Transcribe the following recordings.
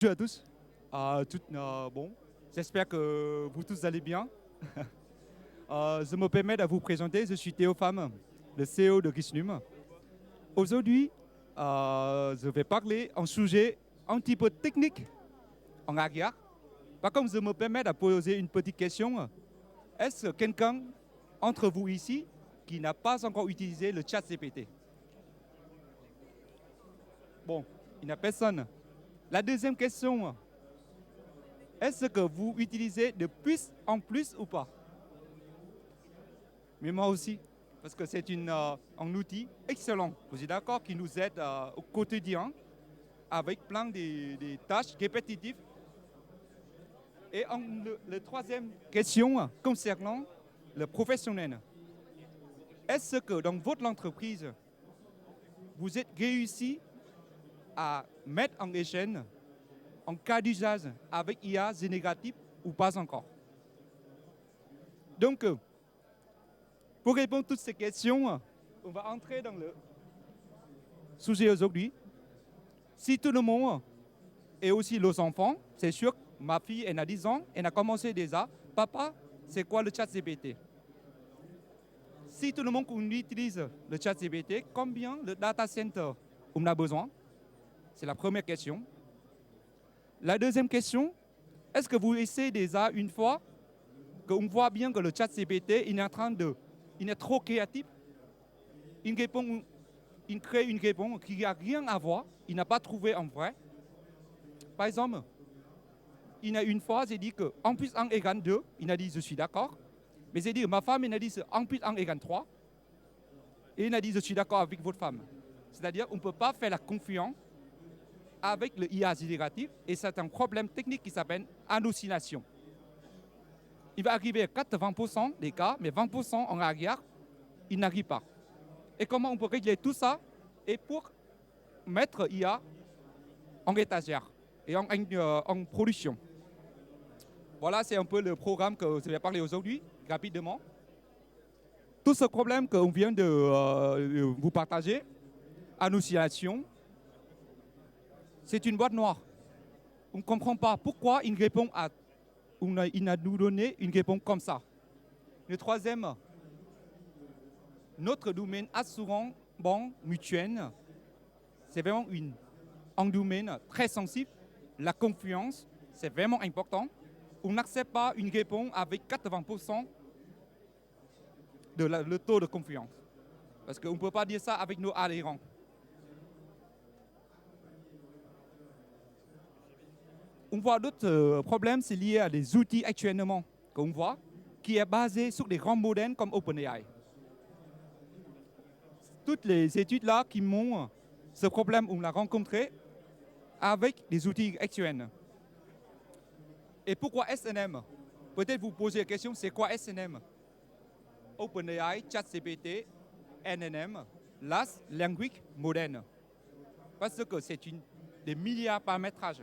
Bonjour à tous. Bon, j'espère que vous tous allez bien. Je me permets de vous présenter, je suis Théo Pham, le CEO de Gisnum. Aujourd'hui, je vais parler un sujet un petit peu technique en arrière. Par contre, je me permets de poser une petite question. Est-ce que quelqu'un entre vous ici qui n'a pas encore utilisé le chat GPT? Bon, il n'y a personne. La deuxième question, est-ce que vous utilisez de plus en plus ou pas? Mais moi aussi, parce que c'est un outil excellent, vous êtes d'accord, qui nous aide au quotidien avec plein de tâches répétitives. Et la troisième question concernant le professionnel. Est-ce que dans votre entreprise, vous êtes réussi à mettre en échelle en cas d'usage avec IA générative ou pas encore? Donc, pour répondre à toutes ces questions, on va entrer dans le sujet aujourd'hui. Si tout le monde, et aussi les enfants, c'est sûr, ma fille, elle a 10 ans, elle a commencé déjà. Papa, c'est quoi le chat GPT? Si tout le monde utilise le chat GPT, combien de data center on a besoin? C'est la première question. La deuxième question, est-ce que vous essayez déjà une fois qu'on voit bien que le chat GPT il est en train de, il est trop créatif, il crée une réponse qui n'a rien à voir, il n'a pas trouvé en vrai. Par exemple, il a une fois, j'ai dit que 1 plus 1 égale 2, il a dit je suis d'accord. Mais j'ai dit, ma femme, elle a dit 1 plus 1 égale 3. Et il a dit je suis d'accord avec votre femme. C'est-à-dire on ne peut pas faire la confiance avec le IA génératif et c'est un problème technique qui s'appelle hallucination. Il va arriver à 80% des cas, mais 20% en arrière, il n'arrive pas. Et comment on peut régler tout ça? Et pour mettre IA en étagère et en production. Voilà, c'est un peu le programme que je vais parler aujourd'hui, rapidement. Tout ce problème qu'on vient de vous partager, hallucination, c'est une boîte noire. On ne comprend pas pourquoi il répond à, il a nous donné une réponse comme ça. Le troisième, notre domaine assurant, banque, mutuelle, c'est vraiment un domaine très sensible. La confiance, c'est vraiment important. On n'accepte pas une réponse avec 80% de le taux de confiance. Parce qu'on ne peut pas dire ça avec nos adhérents. On voit d'autres problèmes, c'est lié à des outils actuellement qu'on voit, qui est basé sur des grands modèles comme OpenAI. Toutes les études là qui montrent ce problème, on l'a rencontré avec des outils actuels. Et pourquoi SNM? Peut-être vous posez la question, c'est quoi SNM? OpenAI, ChatGPT, NNM, Large Language Model. Parce que c'est des milliards de paramétrages.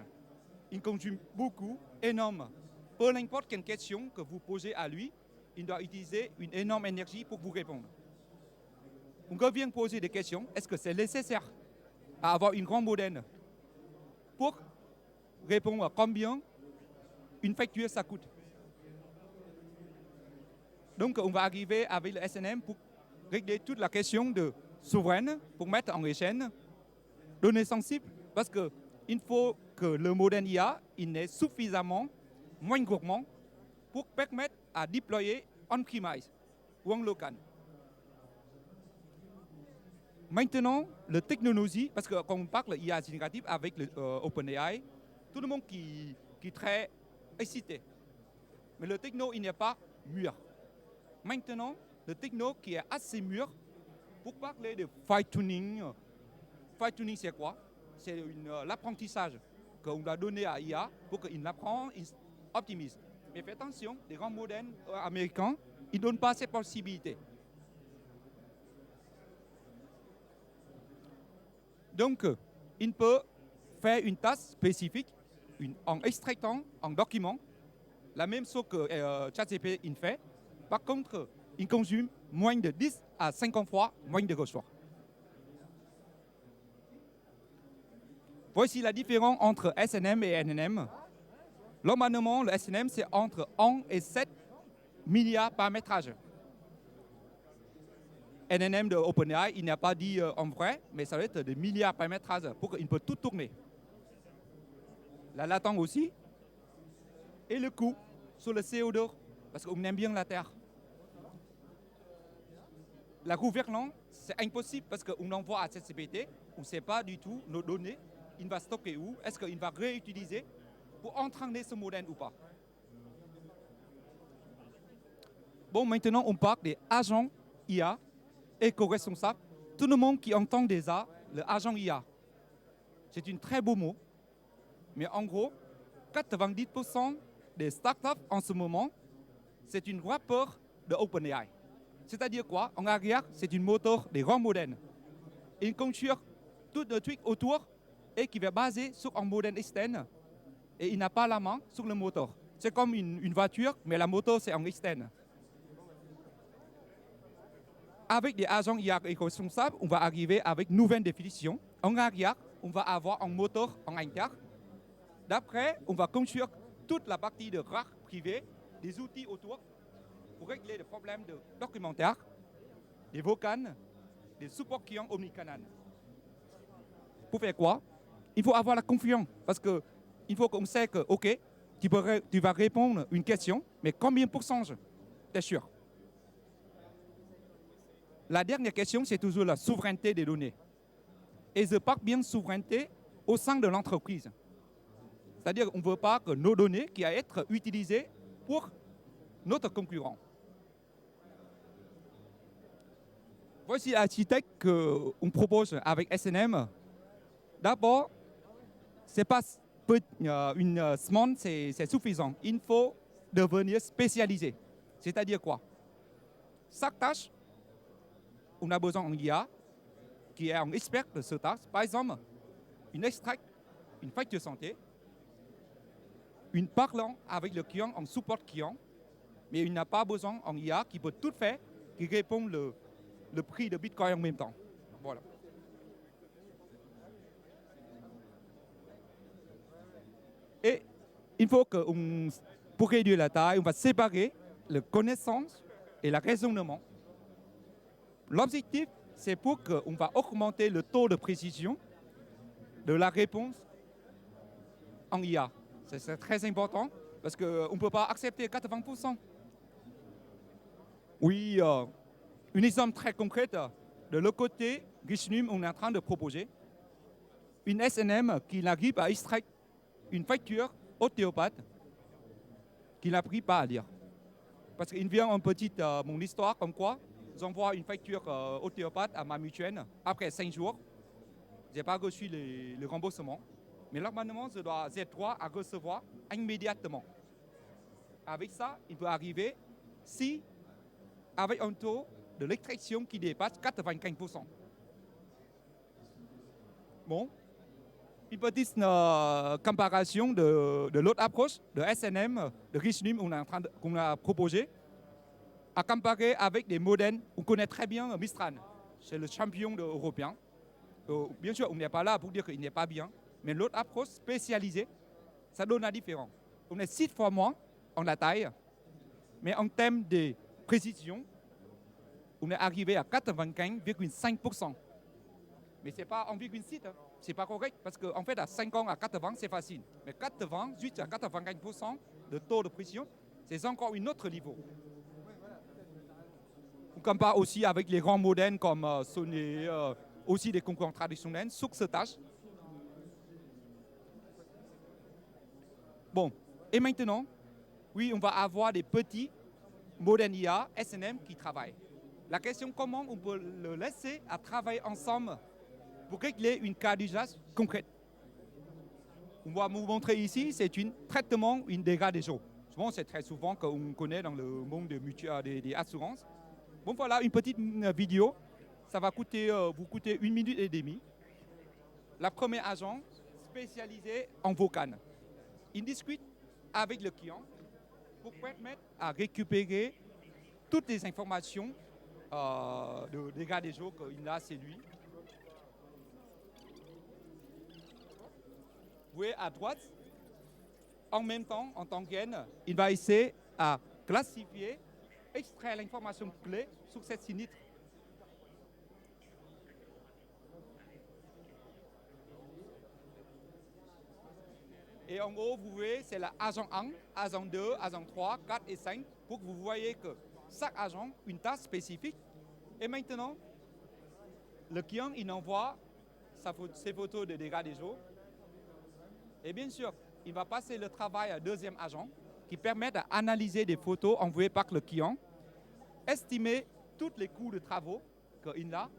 Il consomme beaucoup, énorme. Peu importe quelle question que vous posez à lui, il doit utiliser une énorme énergie pour vous répondre. On revient poser des questions. Est-ce que c'est nécessaire à avoir une grande modèle pour répondre à combien une facture ça coûte? Donc on va arriver avec le SNM pour régler toute la question de souveraine, pour mettre en échelle données sensibles, parce qu'il faut que le modèle IA il est suffisamment moins gourmand pour permettre à déployer on-premise ou en local. Maintenant, la technologie, parce que quand on parle d'IA générative avec OpenAI, tout le monde qui est très excité. Mais le techno, il n'est pas mûr. Maintenant, le techno qui est assez mûr, pour parler de fine-tuning, fine-tuning c'est quoi? C'est l'apprentissage qu'on doit donner à IA pour qu'il apprenne, il optimise. Mais faites attention, les grands modèles américains, ils ne donnent pas ces possibilités. Donc, il peut faire une tâche spécifique en extractant un document, la même chose que ChatGPT il fait. Par contre, il consomme moins de 10 à 50 fois moins de ressources. Voici la différence entre SNM et NNM. Normalement, le SNM, c'est entre 1 et 7 milliards paramétrages. NNM de OpenAI, il n'a pas dit en vrai, mais ça va être des milliards de paramétrages pour qu'il peut tout tourner. La latence aussi. Et le coût sur le CO2, parce qu'on aime bien la Terre. La gouvernance, c'est impossible parce qu'on envoie à ChatGPT, on ne sait pas du tout nos données, il va stocker où, est-ce qu'il va réutiliser pour entraîner ce modèle ou pas. Bon, maintenant, on parle des agents IA éco-responsables. Tout le monde qui entend déjà le agent IA, c'est un très beau mot, mais en gros, 90% des startups en ce moment, c'est une wrapper de OpenAI. C'est-à-dire quoi? En arrière, c'est une moteur des grands modèles. Une construire tout le truc autour et qui va baser sur un modèle externe et il n'a pas la main sur le moteur. C'est comme une voiture, mais la moteur, c'est en externe. Avec des agents IA éco-responsables, on va arriver avec une nouvelle définition. En arrière, on va avoir un moteur en interne. D'après, on va construire toute la partie de RAC privé, des outils autour pour régler les problèmes de documentaire, des vocals, des supports clients omnicanal. Pour faire quoi? Il faut avoir la confiance parce qu'il faut qu'on sait que, OK, tu vas répondre à une question, mais combien de pourcentage? T'es sûr? La dernière question, c'est toujours la souveraineté des données. Et je parle bien de souveraineté au sein de l'entreprise. C'est-à-dire qu'on ne veut pas que nos données qui à être utilisées pour notre concurrent. Voici l'architecte qu'on propose avec SNM. D'abord, c'est pas une semaine, c'est suffisant. Il faut devenir spécialisé. C'est-à-dire quoi? Chaque tâche, on a besoin d'un IA qui est un expert de ce tâche. Par exemple, une extract, une facture santé, une parlant avec le client en support client, mais il n'a pas besoin d'un IA qui peut tout faire, qui répond le prix de Bitcoin en même temps. Voilà. Et il faut que, pour réduire la taille, on va séparer la connaissance et le raisonnement. L'objectif, c'est pour qu'on va augmenter le taux de précision de la réponse en IA. C'est très important parce qu'on ne peut pas accepter 80%. Oui, une exemple très concrète. De l'autre côté, Richnum, on est en train de proposer une SNM qui n'arrive à extraire une facture ostéopathe qu'il n'arrive pas à lire. Parce qu'il vient en petite mon histoire comme quoi j'envoie une facture ostéopathe à ma mutuelle après 5 jours. Je n'ai pas reçu le remboursement. Mais normalement, je dois être droit à recevoir immédiatement. Avec ça, il peut arriver si, avec un taux de l'extraction qui dépasse 95%. Bon, une petite comparaison de l'autre approche, de SNM, de Richnum qu'on a proposé, à comparer avec des modèles, on connaît très bien Mistral, c'est le champion européen. Bien sûr, on n'est pas là pour dire qu'il n'est pas bien, mais l'autre approche spécialisée, ça donne la différence. On est 6 fois moins en la taille, mais en termes de précision, on est arrivé à 95,5%. Mais ce n'est pas 1,6, hein. Ce n'est pas correct, parce qu'en fait, à 5 ans, à 80, c'est facile. Mais 80, jusqu'à 85% de taux de précision, c'est encore un autre niveau. On compare aussi avec les grands modèles comme Sony, aussi des concurrents traditionnels sur cette tâche. Bon, et maintenant, oui, on va avoir des petits modèles IA, SNM qui travaillent. La question, comment on peut le laisser à travailler ensemble pour régler une cas d'usage concrète. On va vous montrer ici, c'est un traitement, une dégâts des eaux. Souvent, c'est très souvent qu'on connaît dans le monde des assurances. Bon, voilà une petite vidéo. Ça va vous coûter 1 minute et demie. La première agent spécialisée en vocal. Il discute avec le client pour permettre à récupérer toutes les informations de dégâts des eaux qu'il a, c'est lui. Vous voyez à droite, en même temps, en tant qu'N, il va essayer à classifier, extraire l'information clé sur cette sinistre. Et en gros, vous voyez, c'est l'agent 1, agent 2, agent 3, 4 et 5, pour que vous voyez que chaque agent a une tâche spécifique. Et maintenant, le client, il envoie ses photos de dégâts des eaux. Et bien sûr, il va passer le travail à un deuxième agent qui permet d'analyser des photos envoyées par le client, estimer tous les coûts de travaux qu'il a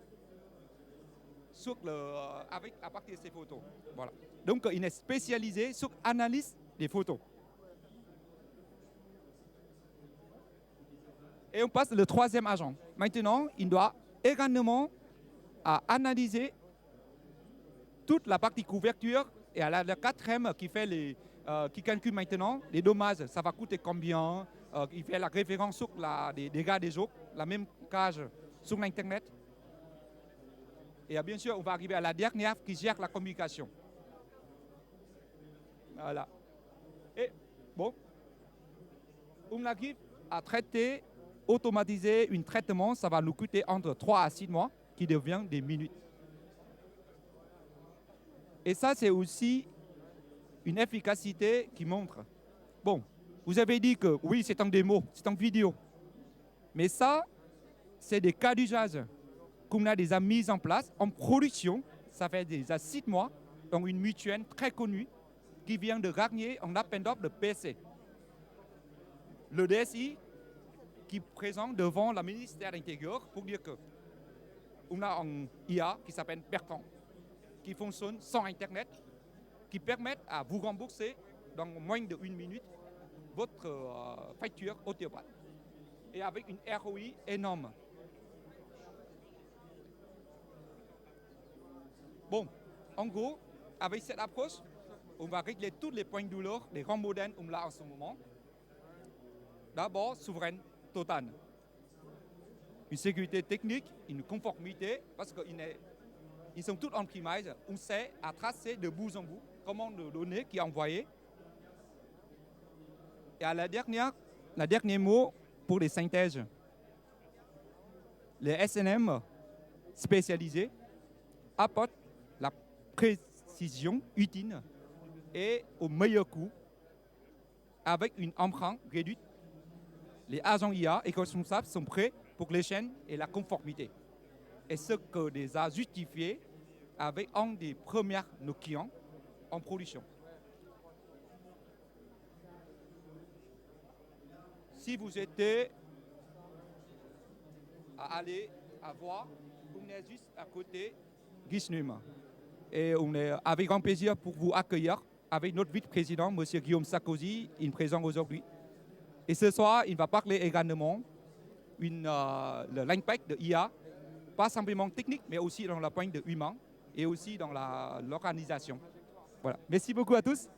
à partir de ces photos. Voilà. Donc, il est spécialisé sur l'analyse des photos. Et on passe au troisième agent. Maintenant, il doit également analyser toute la partie couverture et à la quatrième qui calcule maintenant les dommages. Ça va coûter combien? Il fait la référence sur les dégâts des eaux, la même cage sur l'Internet. Et bien sûr, on va arriver à la dernière qui gère la communication. Voilà. Et bon, on arrive à traiter, automatiser un traitement, ça va nous coûter entre 3 à 6 mois, qui devient des minutes. Et ça, c'est aussi une efficacité qui montre. Bon, vous avez dit que oui, c'est en démo, c'est en vidéo. Mais ça, c'est des cas d'usage qu'on a déjà mis en place en production. Ça fait déjà 6 mois dans une mutuelle très connue qui vient de gagner un appel d'offres de PC. Le DSI qui présente devant le ministère de l'Intérieur pour dire que on a un IA qui s'appelle Bertrand, qui fonctionne sans Internet, qui permet à vous rembourser dans moins d'1 minute votre facture automate. Et avec une ROI énorme. Bon, en gros, avec cette approche, on va régler tous les points de douleur des grands modèles qu'on a en ce moment. D'abord, souveraine totale. Une sécurité technique, une conformité, parce qu'ils sont tous en premise. On sait à tracer de bout en bout comment de données qui est envoyé. Et à la dernier mot pour les synthèses. Les SNM spécialisés apportent la précision utile et au meilleur coût avec une empreinte réduite. Les agents IA et responsables sont prêts pour les chaînes et la conformité. Et ce que les a justifié avec un des premiers nos clients en production. Si vous étiez à aller à voir, on est juste à côté Guisnum. Et on est avec grand plaisir pour vous accueillir avec notre vice-président, M. Guillaume Sarkozy, il est présent aujourd'hui. Et ce soir, il va parler également de l'impact de l'IA, pas simplement technique, mais aussi dans le point de humain et aussi dans l'organisation. Voilà. Merci beaucoup à tous.